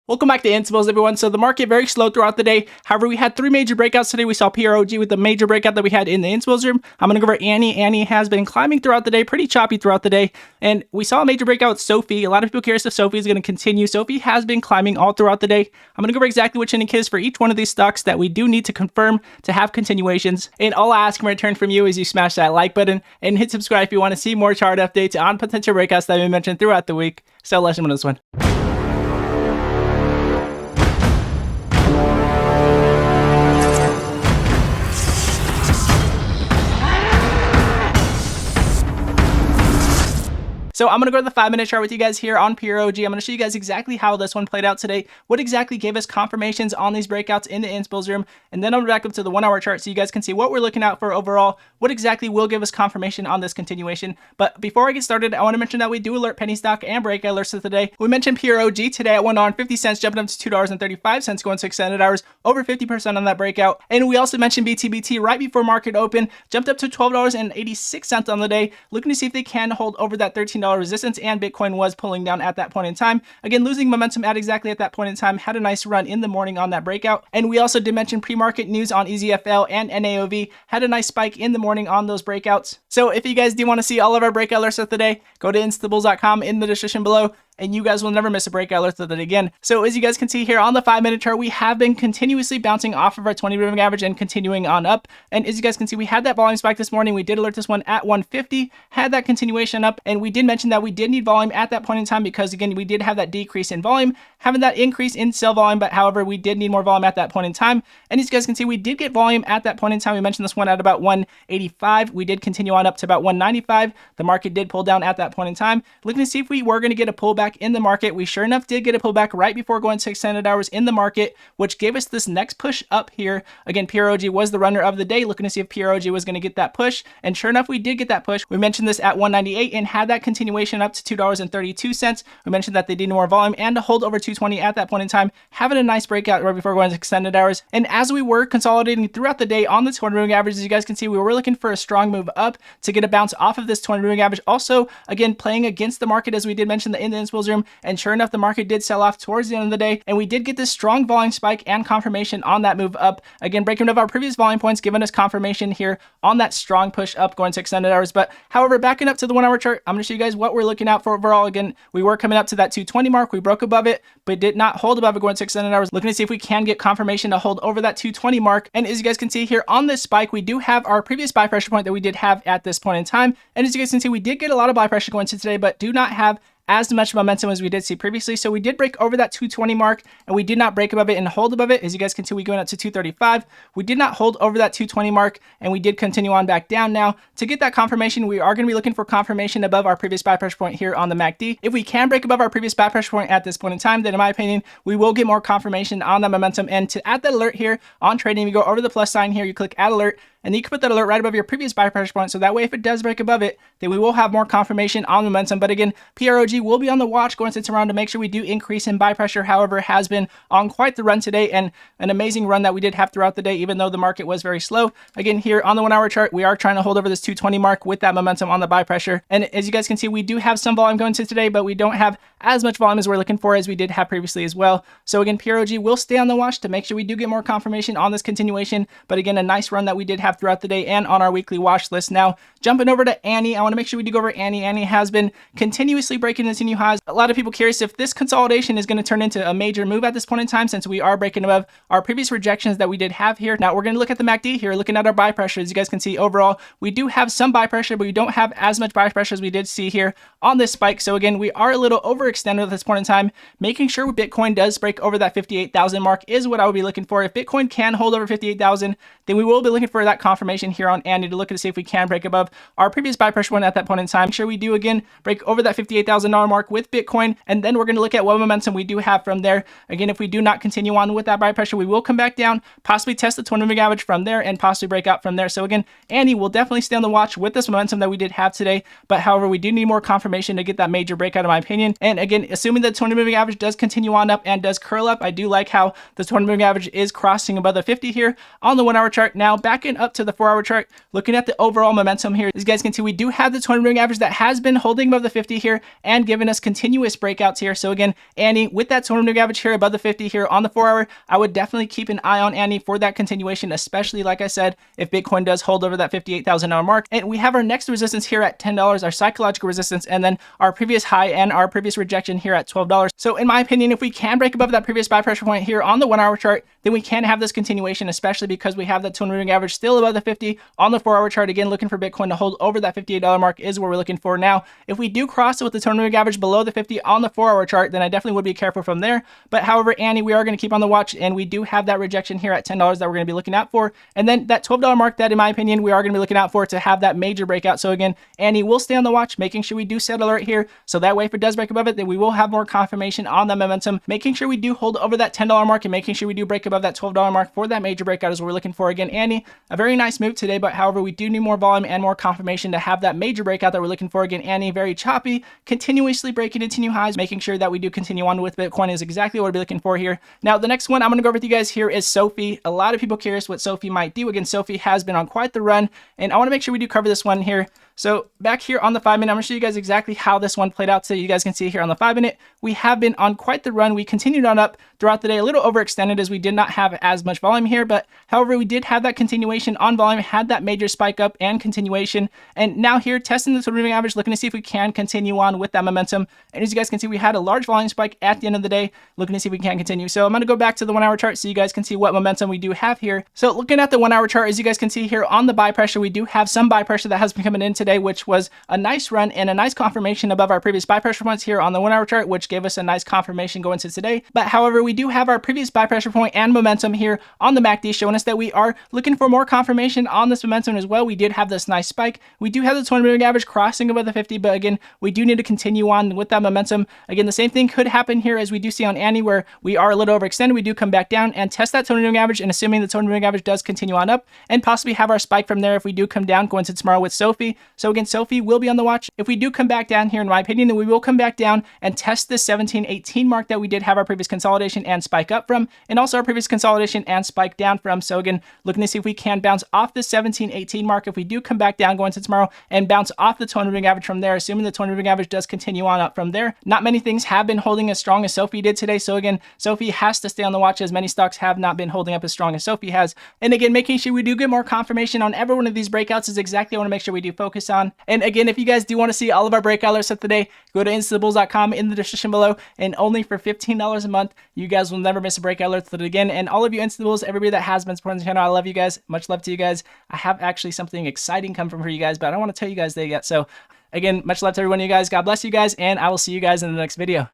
Welcome back to Invincibles, everyone. So the market very slow throughout the day. However, we had three major breakouts today. We saw Prog with the major breakout that we had in the Invincibles room. I'm going to go over Annie. Annie has been climbing throughout the day, pretty choppy throughout the day. And we saw a major breakout with Sophie. A lot of people curious if Sophie is going to continue. Sophie has been climbing all throughout the day. I'm going to go over exactly which indicators for each one of these stocks that we do need to confirm to have continuations. And all I ask in return from you is you smash that like button and hit subscribe if you want to see more chart updates on potential breakouts that we mentioned throughout the week. So let's jump into this one. So I'm going to go to the 5-minute chart with you guys here on Prog. I'm going to show you guys exactly how this one played out today, what exactly gave us confirmations on these breakouts in the Invincibles room, and then I'm going to back up to the 1-hour chart so you guys can see what we're looking out for overall, what exactly will give us confirmation on this continuation. But before I get started, I want to mention that we do alert penny stock and breakout alerts for today. We mentioned Prog today at $1.50, jumping up to $2.35, going 6 extended hours, over 50% on that breakout. And we also mentioned BTBT right before market open, jumped up to $12.86 on the day, looking to see if they can hold over that $13 resistance, and Bitcoin was pulling down at that point in time. Again, losing momentum at exactly at that point in time, had a nice run in the morning on that breakout. And we also did mention pre-market news on EZFL and NAOV, had a nice spike in the morning on those breakouts. So if you guys do want to see all of our breakout alerts of the day, go to instables.com in the description below, and you guys will never miss a breakout alert of it again. So as you guys can see here on the 5-minute chart, we have been continuously bouncing off of our 20 moving average and continuing on up. And as you guys can see, we had that volume spike this morning. We did alert this one at 150, had that continuation up, and we did mention that we did need volume at that point in time because, again, we did have that decrease in volume, having that increase in sell volume, but however, we did need more volume at that point in time. And as you guys can see, we did get volume at that point in time. We mentioned this one at about 185. We did continue on up to about 195. The market did pull down at that point in time. Looking to see if we were going to get a pullback in the market. We sure enough did get a pullback right before going 6 extended hours in the market, which gave us this next push up here. Again, Prog was the runner of the day, looking to see if Prog was going to get that push. And sure enough, we did get that push. We mentioned this at 198 and had that continuation up to $2.32. We mentioned that they did more volume and to hold over 220 at that point in time, having a nice breakout right before going to extended hours. And as we were consolidating throughout the day on the 20 moving average, as you guys can see, we were looking for a strong move up to get a bounce off of this 20 moving average. Also, again, playing against the market, as we did mention in the Invincibles room. And sure enough, the market did sell off towards the end of the day, and we did get this strong volume spike and confirmation on that move up. Again, breaking of our previous volume points, giving us confirmation here on that strong push up going to extended hours. But however, backing up to the 1-hour chart, I'm going to show you guys what we're looking out for overall. Again, we were coming up to that 220 mark. We broke above it, but did not hold above it going to extended hours. Looking to see if we can get confirmation to hold over that 220 mark. And as you guys can see here on this spike, we do have our previous buy pressure point that we did have at this point in time. And as you guys can see, we did get a lot of buy pressure going to today, but do not have as much momentum as we did see previously. So we did break over that 220 mark, and we did not break above it and hold above it. As you guys can see, we going up to 235. We did not hold over that 220 mark, and we did continue on back down. Now, to get that confirmation, we are going to be looking for confirmation above our previous buy pressure point here on the MACD. If we can break above our previous buy pressure point at this point in time, then in my opinion, we will get more confirmation on that momentum. And to add that alert here on trading, you go over the plus sign here, you click add alert, and then you can put that alert right above your previous buy pressure point. So that way, if it does break above it, then we will have more confirmation on momentum. But again, Prog will be on the watch going to around to make sure we do increase in buy pressure. However, has been on quite the run today, and an amazing run that we did have throughout the day, even though the market was very slow. Again, here on the 1-hour chart, we are trying to hold over this 220 mark with that momentum on the buy pressure. And as you guys can see, we do have some volume going to today, but we don't have as much volume as we're looking for as we did have previously as well. So again, Prog will stay on the watch to make sure we do get more confirmation on this continuation. But again, a nice run that we did have throughout the day and on our weekly watch list. Now, jumping over to Annie, I want to make sure we do go over Annie. Annie has been continuously breaking into new highs. A lot of people curious if this consolidation is going to turn into a major move at this point in time, since we are breaking above our previous rejections that we did have here. Now, we're going to look at the MACD here, looking at our buy pressure. As you guys can see, overall, we do have some buy pressure, but we don't have as much buy pressure as we did see here on this spike. So again, we are a little overextended at this point in time. Making sure Bitcoin does break over that 58,000 mark is what I would be looking for. If Bitcoin can hold over 58,000, then we will be looking for that confirmation here on Annie to look to see if we can break above our previous buy pressure one at that point in time. Make sure we do again break over that $58,000 mark with Bitcoin, and then we're going to look at what momentum we do have from there. Again, if we do not continue on with that buy pressure, we will come back down, possibly test the 20 moving average from there, and possibly break out from there. So again, Annie will definitely stay on the watch with this momentum that we did have today. But however, we do need more confirmation to get that major breakout, in my opinion. And again, assuming the 20 moving average does continue on up and does curl up, I do like how the 20 moving average is crossing above the 50 here on the 1-hour chart. Now, backing up to the 4-hour chart, looking at the overall momentum here, as you guys can see, we do have the 20 moving average that has been holding above the 50 here and giving us continuous breakouts here. So again, Annie, with that 200 average here above the 50 here on the 4 hour, I would definitely keep an eye on Annie for that continuation, especially like I said, if Bitcoin does hold over that $58,000 mark. And we have our next resistance here at $10, our psychological resistance, and then our previous high and our previous rejection here at $12. So in my opinion, if we can break above that previous buy pressure point here on the 1 hour chart, then we can have this continuation, especially because we have that 200 average still above the 50 on the 4 hour chart. Again, looking for Bitcoin to hold over that $58 mark is what we're looking for. Now, if we do cross it with the 200 average below the 50 on the 4 hour chart, then I definitely would be careful from there. But however, Annie, we are going to keep on the watch, and we do have that rejection here at $10 that we're going to be looking out for. And then that $12 mark that, in my opinion, we are going to be looking out for to have that major breakout. So again, Annie, we'll stay on the watch, making sure we do set alert here. So that way, if it does break above it, then we will have more confirmation on the momentum, making sure we do hold over that $10 mark and making sure we do break above that $12 mark for that major breakout is what we're looking for. Again, Annie, a very nice move today, but however, we do need more volume and more confirmation to have that major breakout that we're looking for. Again, Annie, very choppy, continuously breaking into new highs, making sure that we do continue on with Bitcoin is exactly what we're looking for here. Now, the next one I'm going to go over with you guys here is Sophie. A lot of people curious what Sophie might do. Again, Sophie has been on quite the run, and I want to make sure we do cover this one here. So back here on the 5 minute, I'm going to show you guys exactly how this one played out. So you guys can see here on the 5 minute, we have been on quite the run. We continued on up throughout the day, a little overextended as we did not have as much volume here, but however, we did have that continuation on volume, had that major spike up and continuation. And now here testing the 200 moving average, looking to see if we can continue on with that momentum. And as you guys can see, we had a large volume spike at the end of the day, looking to see if we can continue. So I'm going to go back to the 1 hour chart so you guys can see what momentum we do have here. So looking at the 1 hour chart, as you guys can see here on the buy pressure, we do have some buy pressure that has been coming in today, which was a nice run and a nice confirmation above our previous buy pressure points here on the 1 hour chart, which gave us a nice confirmation going into today. But however, we do have our previous buy pressure point and momentum here on the MACD showing us that we are looking for more confirmation on this momentum as well. We did have this nice spike. We do have the 200 moving average crossing above the 50, but again, we do need to continue on with that momentum. Again, the same thing could happen here as we do see on Annie, where we are a little overextended. We do come back down and test that 200 moving average, and assuming the 200 moving average does continue on up, and possibly have our spike from there if we do come down going to tomorrow with Sophie. So again, Sophie will be on the watch. If we do come back down here, in my opinion, then we will come back down and test the 1718 mark that we did have our previous consolidation and spike up from, and also our previous consolidation and spike down from. So again, looking to see if we can bounce off the 1718 mark if we do come back down going to tomorrow, and bounce off the 200 moving average from there, assuming the 200 moving average does continue on up from there. Not many things have been holding as strong as Sophie did today. So again, Sophie has to stay on the watch, as many stocks have not been holding up as strong as Sophie has. And again, making sure we do get more confirmation on every one of these breakouts is exactly what I want to make sure we do focus on. And again, if you guys do want to see all of our breakout alerts of today, go to instantthebulls.com in the description below, and only for $15 a month, you guys will never miss a breakout alert. But again, and all of you Instant Bulls, everybody that has been supporting the channel, I love you guys. Much love to you guys. I have actually something exciting coming from for you guys, but I don't want to tell you guys that yet. So again, much love to every one of you guys. God bless you guys, and I will see you guys in the next video.